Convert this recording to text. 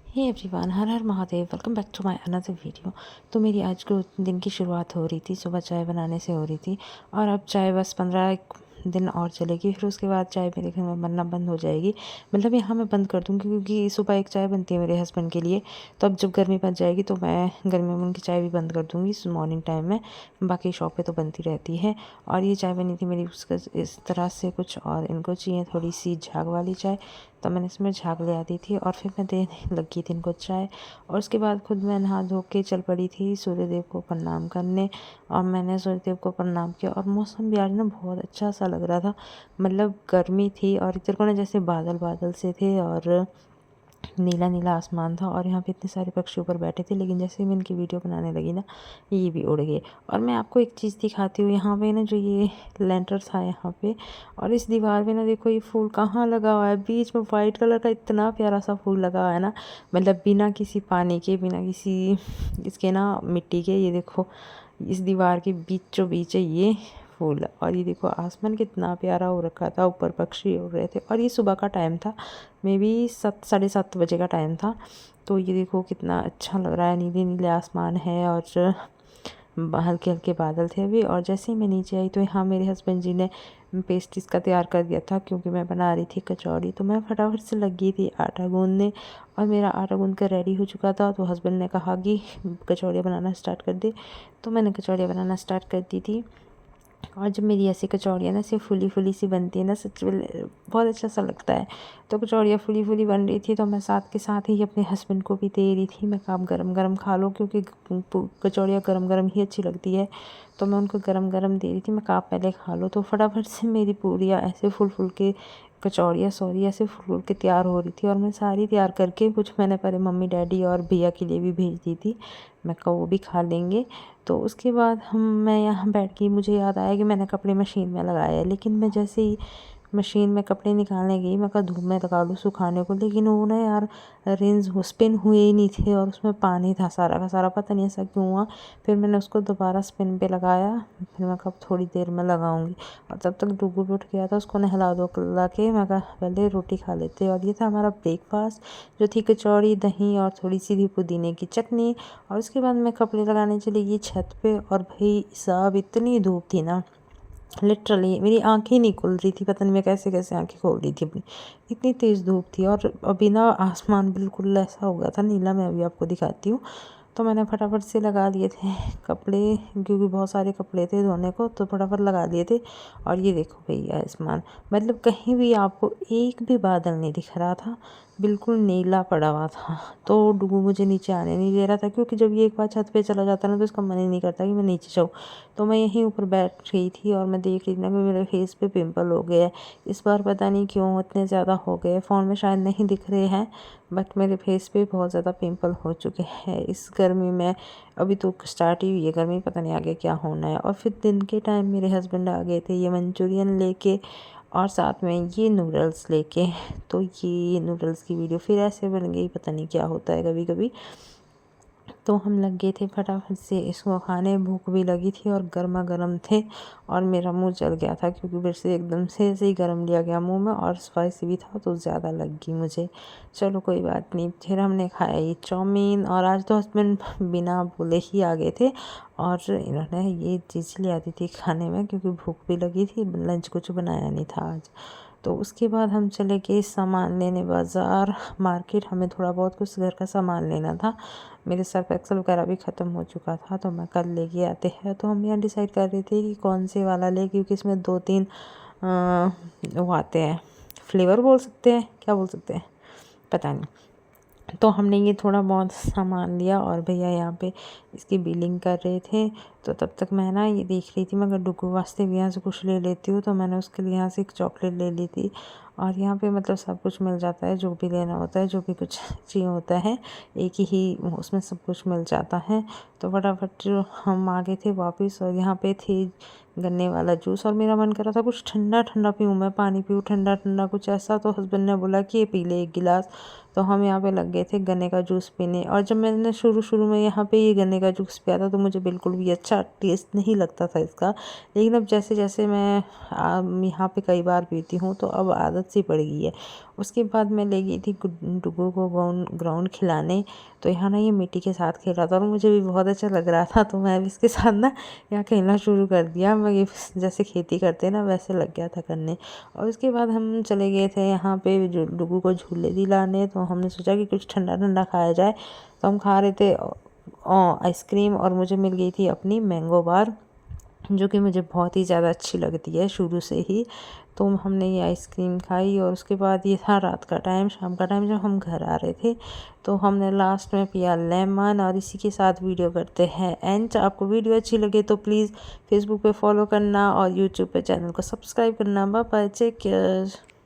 Hey everyone, Har Har Mahadev. Welcome back to my another video. तो मेरी आज को दिन की शुरुआत हो रही थी, सुबह चाय बनाने से हो रही थी। और अब चाय बस 15 दिन और चलेगी, फिर उसके बाद चाय मेरे घर में बनना बंद हो जाएगी। मतलब यहाँ मैं बंद कर दूँगी, क्योंकि सुबह एक चाय बनती है मेरे हस्बैंड के लिए। तो अब जब गर्मी बच जाएगी तो मैं गर्मी में उनकी चाय भी बंद कर दूँगी मॉर्निंग टाइम में। बाकी शॉप पे तो बनती रहती है। और ये चाय बनी थी मेरी उसका इस तरह से कुछ, और इनको चाहिए थोड़ी सी झाग वाली चाय। तो मैंने इसमें झाग ले आती थी और फिर मैं देने लगी थी इनको चाय। और उसके बाद खुद मैं नहा धो के चल पड़ी थी सूर्यदेव को प्रणाम करने। और मैंने सूर्यदेव को प्रणाम किया, और मौसम भी आज ना बहुत अच्छा सा लग रहा था। मतलब गर्मी थी और इधर को ना जैसे बादल बादल से थे, और नीला नीला आसमान था। और यहाँ पे इतने सारे पक्षी ऊपर बैठे थे, लेकिन जैसे ही मैं इनकी वीडियो बनाने लगी ना, ये भी उड़ गए। और मैं आपको एक चीज़ दिखाती हूँ। यहाँ पे ना जो ये लेंटर था यहाँ पे, और इस दीवार पे ना देखो ये फूल कहाँ लगा हुआ है, बीच में वाइट कलर का इतना प्यारा सा फूल लगा हुआ है ना। मतलब बिना किसी पानी के, बिना किसी इसके ना मिट्टी के। ये देखो इस दीवार के बीचों बीच है ये फूल। और ये देखो आसमान कितना प्यारा हो रखा था, ऊपर पक्षी उड़ रहे थे। और ये सुबह का टाइम था, मे बी 7 साढ़े 7 बजे का टाइम था। तो ये देखो कितना अच्छा लग रहा है, नीले नीले आसमान है और हल्के हल्के बादल थे अभी। और जैसे ही मैं नीचे आई तो यहाँ मेरे हस्बैंड जी ने पेस्ट इसका तैयार कर दिया था, क्योंकि मैं बना रही थी कचौड़ी। तो मैं फटाफट से लगी थी आटा गूँदने, और मेरा आटा गूँद कर रेडी हो चुका था। तो हस्बैंड ने कहा कि कचौड़ियाँ बनाना स्टार्ट कर दे। तो मैंने कचौड़ियाँ बनाना स्टार्ट कर दी थी। और जब मेरी ऐसी कचौड़ियाँ ना ऐसे फुली फुली सी बनती है ना, सच में बहुत अच्छा सा लगता है। तो कचौड़ियाँ फुली फुली बन रही थी, तो मैं साथ के साथ ही अपने हस्बैंड को भी दे रही थी। मैं कहा आप गरम गरम खा लो, क्योंकि कचौड़ियाँ गरम गरम ही अच्छी लगती है। तो मैं उनको गरम गरम दे रही थी। मैं कहा आप पहले खा लो। तो फटाफट से मेरी पूरियाँ ऐसे फुल फुल के कचौड़ियाँ सॉरी ऐसे फुल फुल के तैयार हो रही थी। और मैं सारी तैयार करके कुछ मैंने पहले मम्मी डैडी और भैया के लिए भी भेज दी थी। मैं कहा वो भी खा लेंगे। तो उसके बाद मैं यहाँ बैठ गई। मुझे याद आया कि मैंने कपड़े मशीन में लगाए हैं, लेकिन मैं जैसे ही मशीन में कपड़े निकालने गई, मैं कहा धूप में लगा लूँ सुखाने को, लेकिन वो ना यार रिंस स्पिन हुए ही नहीं थे, और उसमें पानी था सारा का सारा, पता नहीं ऐसा क्यों हुआ। फिर मैंने उसको दोबारा स्पिन पे लगाया। फिर मैं कहा थोड़ी देर में लगाऊंगी। और तब तक डुगू भी उठ गया था, उसको नहला दो ला के मैं कहा पहले रोटी खा लेते। और ये था हमारा ब्रेकफास्ट, जो थी कचौड़ी, दही और थोड़ी सी थी पुदीने की चटनी। और उसके बाद मैं कपड़े लगाने चली गई छत पे। और भाई साहब इतनी धूप थी ना, लिटरली मेरी आंखें नहीं खुल रही थी। पता नहीं मैं कैसे कैसे आंखें खोल रही थी अपनी, इतनी तेज़ धूप थी। और अभी ना आसमान बिल्कुल ऐसा हो गया था नीला, मैं अभी आपको दिखाती हूँ। तो मैंने फटाफट से लगा लिए थे कपड़े, क्योंकि बहुत सारे कपड़े थे धोने को, तो फटाफट लगा लिए थे। और ये देखो भैया आसमान, मतलब कहीं भी आपको एक भी बादल नहीं दिख रहा था, बिल्कुल नीला पड़ा हुआ था। तो डुगू मुझे नीचे आने नहीं दे रहा था, क्योंकि जब ये एक बार छत पे चला जाता है ना, तो इसका मन ही नहीं करता कि मैं नीचे जाऊँ। तो मैं यहीं ऊपर बैठ गई थी, और मैं देख रही थी ना कि मेरे फेस पे पिंपल हो गए हैं। इस बार पता नहीं क्यों इतने ज़्यादा हो गए, फ़ोन में शायद नहीं दिख रहे हैं, बट मेरे फेस पे बहुत ज़्यादा पिंपल हो चुके हैं इस गर्मी में। अभी तो स्टार्ट ही हुई है गर्मी, पता नहीं आगे क्या होना है। और फिर दिन के टाइम मेरे हस्बैंड आ गए थे ये मंचूरियन लेके, और साथ में ये नूडल्स लेके। तो ये नूडल्स की वीडियो फिर ऐसे बन गई, पता नहीं क्या होता है कभी कभी। तो हम लग गए थे फटाफट से इसको खाने, भूख भी लगी थी और गर्मा गर्म थे। और मेरा मुंह जल गया था, क्योंकि फिर से एकदम से ऐसे ही गर्म लिया गया मुंह में, और स्पाइसी भी था तो ज़्यादा लग गई मुझे। चलो कोई बात नहीं। फिर हमने खाया ये चाउमीन, और आज तो हस्बैंड बिना बोले ही आ गए थे, और इन्होंने ये चीज़ ले आती थी खाने में, क्योंकि भूख भी लगी थी, लंच कुछ बनाया नहीं था आज। तो उसके बाद हम चले गए सामान लेने बाज़ार मार्केट। हमें थोड़ा बहुत कुछ घर का सामान लेना था। मेरे सर्फ एक्सल वगैरह भी ख़त्म हो चुका था, तो मैं कल लेके आते हैं। तो हम यहाँ डिसाइड कर रहे थे कि कौन से वाला ले, क्योंकि इसमें 2-3 वो आते हैं, फ्लेवर बोल सकते हैं, क्या बोल सकते हैं पता नहीं। तो हमने ये थोड़ा बहुत सामान लिया, और भैया यहाँ पे इसकी बिलिंग कर रहे थे। तो तब तक मैं ना ये देख रही थी, मैं अगर डुगू वास्ते भी यहाँ से कुछ ले लेती हूँ, तो मैंने उसके लिए यहाँ से एक चॉकलेट ले ली थी। और यहाँ पे मतलब सब कुछ मिल जाता है, जो भी लेना होता है, जो भी कुछ चाहिए होता है, एक ही उसमें सब कुछ मिल जाता है। तो फटाफट जो हम आ गए थे वापस, और यहाँ पे थे गन्ने वाला जूस। और मेरा मन कर रहा था कुछ ठंडा ठंडा पीऊँ, मैं पानी पीऊँ ठंडा ठंडा कुछ ऐसा। तो हस्बैंड ने बोला कि ये पी ले 1 गिलास। तो हम यहाँ पे लग गए थे गन्ने का जूस पीने। और जब मैंने शुरू शुरू में यहाँ पे ये गन्ने का जूस पिया था, तो मुझे बिल्कुल भी अच्छा टेस्ट नहीं लगता था इसका। लेकिन अब जैसे जैसे मैं यहाँ पे कई बार पीती हूँ, तो अब आदत सी पड़ गई है। उसके बाद मैं ले गई थी डुगू को ग्राउंड खिलाने। तो यहाँ ना ये मिट्टी के साथ खेल रहा था और मुझे भी बहुत अच्छा लग रहा था, तो मैं भी इसके साथ ना यहाँ खेलना शुरू कर दिया। मैं ये जैसे खेती करते ना वैसे लग गया था करने। और उसके बाद हम चले गए थे यहाँ पे डुगू को झूले दिलाने। तो हमने सोचा कि कुछ ठंडा ठंडा खाया जाए, तो हम खा रहे थे आइसक्रीम, और मुझे मिल गई थी अपनी मैंगो बार, जो कि मुझे बहुत ही ज़्यादा अच्छी लगती है शुरू से ही। तो हमने ये आइसक्रीम खाई, और उसके बाद ये था रात का टाइम, शाम का टाइम, जब हम घर आ रहे थे। तो हमने लास्ट में पिया लेमन। और इसी के साथ वीडियो करते हैं एंड। आपको वीडियो अच्छी लगे तो प्लीज़ फेसबुक पे फॉलो करना और यूट्यूब पे चैनल को सब्सक्राइब करना। Bye bye, take care.